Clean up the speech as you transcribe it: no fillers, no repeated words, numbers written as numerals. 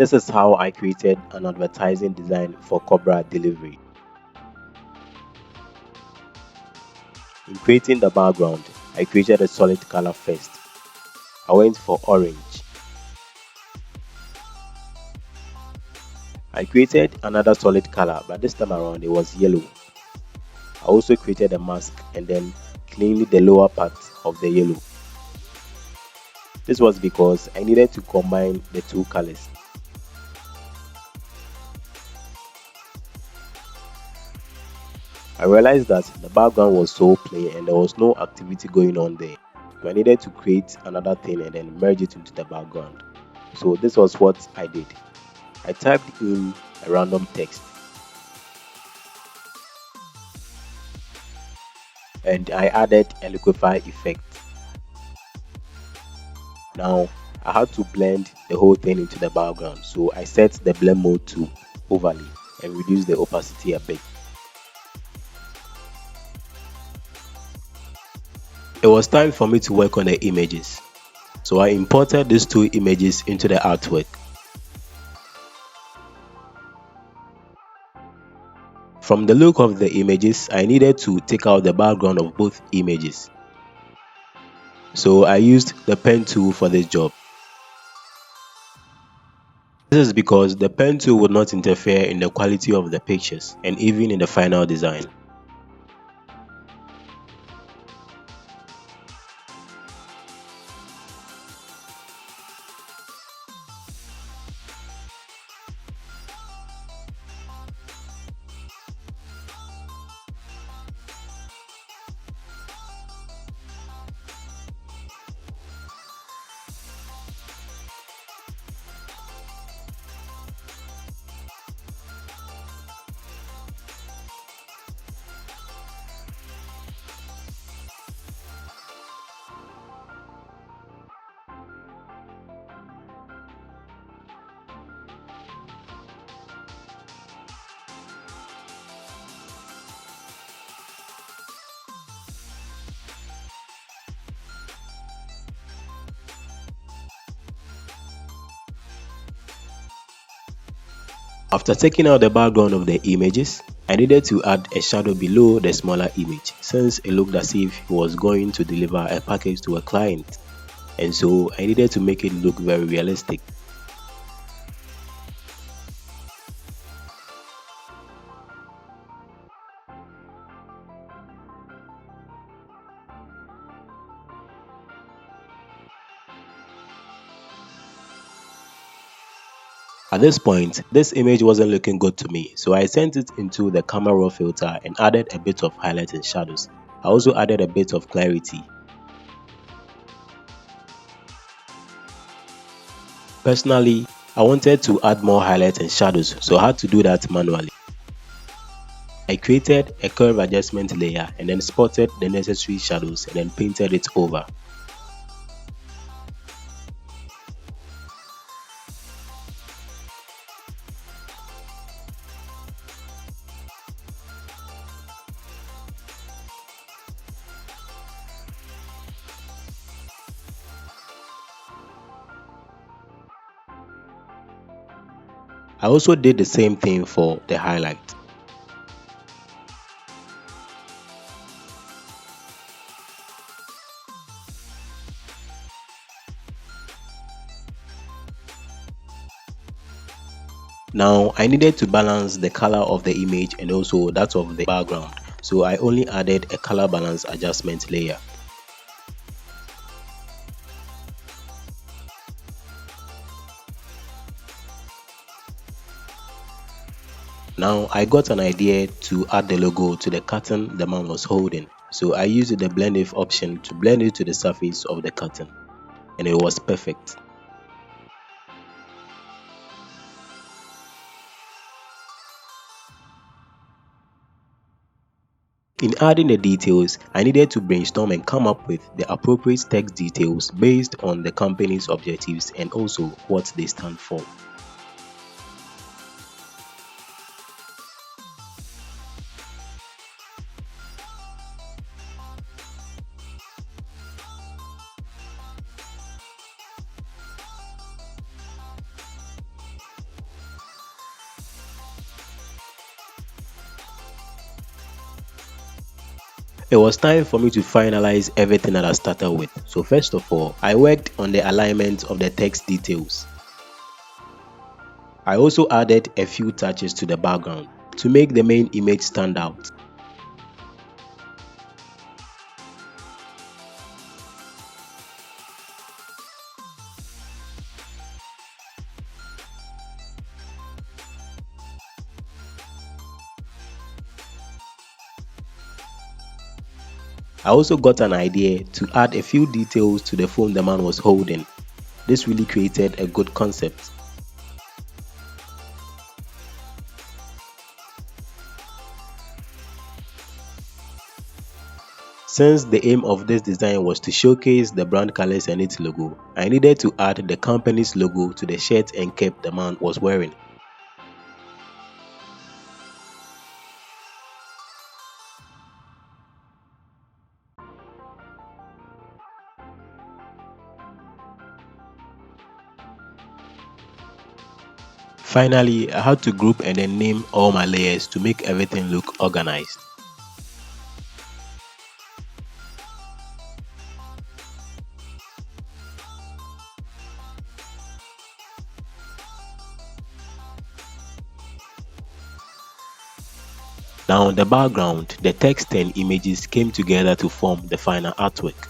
This is how I created an advertising design for Cobra delivery. In creating the background, I created a solid color first. I went for orange. I created another solid color, but this time around it was yellow. I also created a mask and then cleaned the lower part of the yellow. This was because I needed to combine the two colors. I realized that the background was so plain and there was no activity going on there. So I needed to create another thing and then merge it into the background. So this was what I did. I typed in a random text and I added a liquify effect. Now I had to blend the whole thing into the background, so I set the blend mode to overlay and reduce the opacity a bit. It was time for me to work on the images, so I imported these two images into the artwork. From the look of the images, I needed to take out the background of both images, so I used the pen tool for this job. This is because the pen tool would not interfere in the quality of the pictures and even in the final design. After taking out the background of the images, I needed to add a shadow below the smaller image since it looked as if he was going to deliver a package to a client, and so I needed to make it look very realistic. At this point, this image wasn't looking good to me, so I sent it into the camera raw filter and added a bit of highlight and shadows. I also added a bit of clarity. Personally, I wanted to add more highlights and shadows, so I had to do that manually. I created a curve adjustment layer and then spotted the necessary shadows and then painted it over. I also did the same thing for the highlight. Now I needed to balance the color of the image and also that of the background, so I only added a color balance adjustment layer. Now I got an idea to add the logo to the curtain the man was holding, so I used the blend if option to blend it to the surface of the curtain, and it was perfect. In adding the details, I needed to brainstorm and come up with the appropriate text details based on the company's objectives and also what they stand for. It was time for me to finalize everything that I started with. So first of all, I worked on the alignment of the text details. I also added a few touches to the background to make the main image stand out. I also got an idea to add a few details to the phone the man was holding. This really created a good concept. Since the aim of this design was to showcase the brand colors and its logo, I needed to add the company's logo to the shirt and cap the man was wearing. Finally, I had to group and then name all my layers to make everything look organized. Now on the background, the text and images came together to form the final artwork.